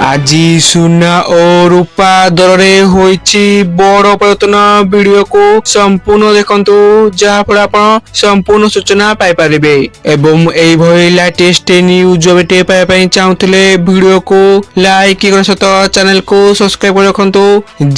আজি ସୁନା ଓ ରୂପା ଦରରେ ହୋଇଛି ବଡ଼ ପରିବର୍ତ୍ତନ। ଭିଡିଓକୁ ସମ୍ପୂର୍ଣ୍ଣ ଦେଖନ୍ତୁ, ଯାହାଫଳରେ ଆପଣ ସମ୍ପୂର୍ଣ୍ଣ ସୂଚନା ପାଇପାରିବେ ଏବଂ ଏଇଭଳି ଲାଟେଷ୍ଟ ନ୍ୟୁଜ ଅପଡେଟ୍ ପାଇବା ପାଇଁ ଚାହୁଁଥିଲେ ଭିଡିଓକୁ ଲାଇକ୍ କରିବା ସହିତ ଚ୍ୟାନେଲକୁ ସବସ୍କ୍ରାଇବ କରି ରଖନ୍ତୁ,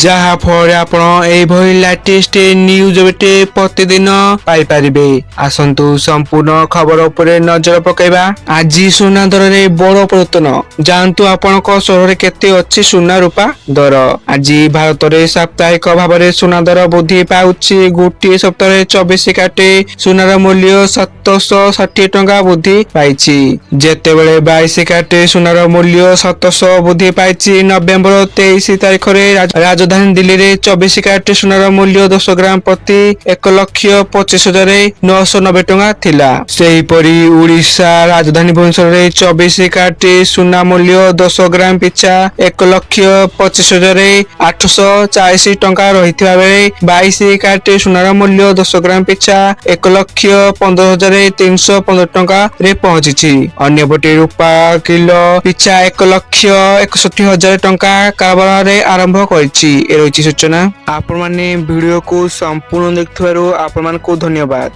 ଯାହାଫଳରେ ଆପଣ ଏଇଭଳି ଲାଟେଷ୍ଟ ନ୍ୟୁଜ ଅପଡେଟ୍ ପ୍ରତିଦିନ ପାଇପାରିବେ। ଆସନ୍ତୁ ସମ୍ପୂର୍ଣ୍ଣ ଖବର ଉପରେ ନଜର ପକାଇବା। ଆଜି ସୁନା ଦରରେ ବଡ଼ ପରିବର୍ତ୍ତନ, ଜାଣନ୍ତୁ ଆପଣଙ୍କ ସହରରେ କେତେ ଅଛି ସୁନା ରୂପା ଦର। ଆଜି ଭାରତରେ ସାପ୍ତାହିକ ଭାବରେ ସୁନା ଦର ବୃଦ୍ଧି ପାଉଛି। ଗୋଟିଏ ସପ୍ତାହରେ 24 କ୍ୟାରେଟ ସୁନାର ମୂଲ୍ୟ 760 ଟଙ୍କା ବୃଦ୍ଧି ପାଇଛି, ଯେତେବେଳେ 22 କ୍ୟାରେଟ ସୁନାର ମୂଲ୍ୟ 700 ବୃଦ୍ଧି ପାଇଛି। ନଭେମ୍ବର 23 ତାରିଖରେ ରାଜଧାନୀ ଦିଲ୍ଲୀରେ 24 କ୍ୟାରେଟ ସୁନାର ମୂଲ୍ୟ 10 ଗ୍ରାମ ପ୍ରତି 1,25,990 ଟଙ୍କା ଥିଲା। ସେହିପରି ଓଡ଼ିଶା ରାଜଧାନୀ ଭୁବନେଶ୍ୱରରେ 24 କ୍ୟାରେଟ ସୁନା ମୂଲ୍ୟ 10 ଗ୍ରାମ ପିଛା 1,25,840 ଟଙ୍କା ରହିଥିବା ବେଳେ 22 କ୍ୟାରେଟ ସୁନାର ମୂଲ୍ୟ 10 ଗ୍ରାମ ପିଛା 1,15,315 ଟଙ୍କାରେ ପହଞ୍ଚିଛି। ଅନ୍ୟପଟେ ରୂପା କିଲୋ ପିଛା 1,61,000 ଟଙ୍କା କାରବାରରେ ଆରମ୍ଭ କରିଛି। ଏ ରହିଛି ସୂଚନା। ଆପଣମାନେ ଭିଡିଓକୁ ସମ୍ପୂର୍ଣ୍ଣ ଦେଖିଥିବାରୁ ଆପଣମାନଙ୍କୁ ଧନ୍ୟବାଦ।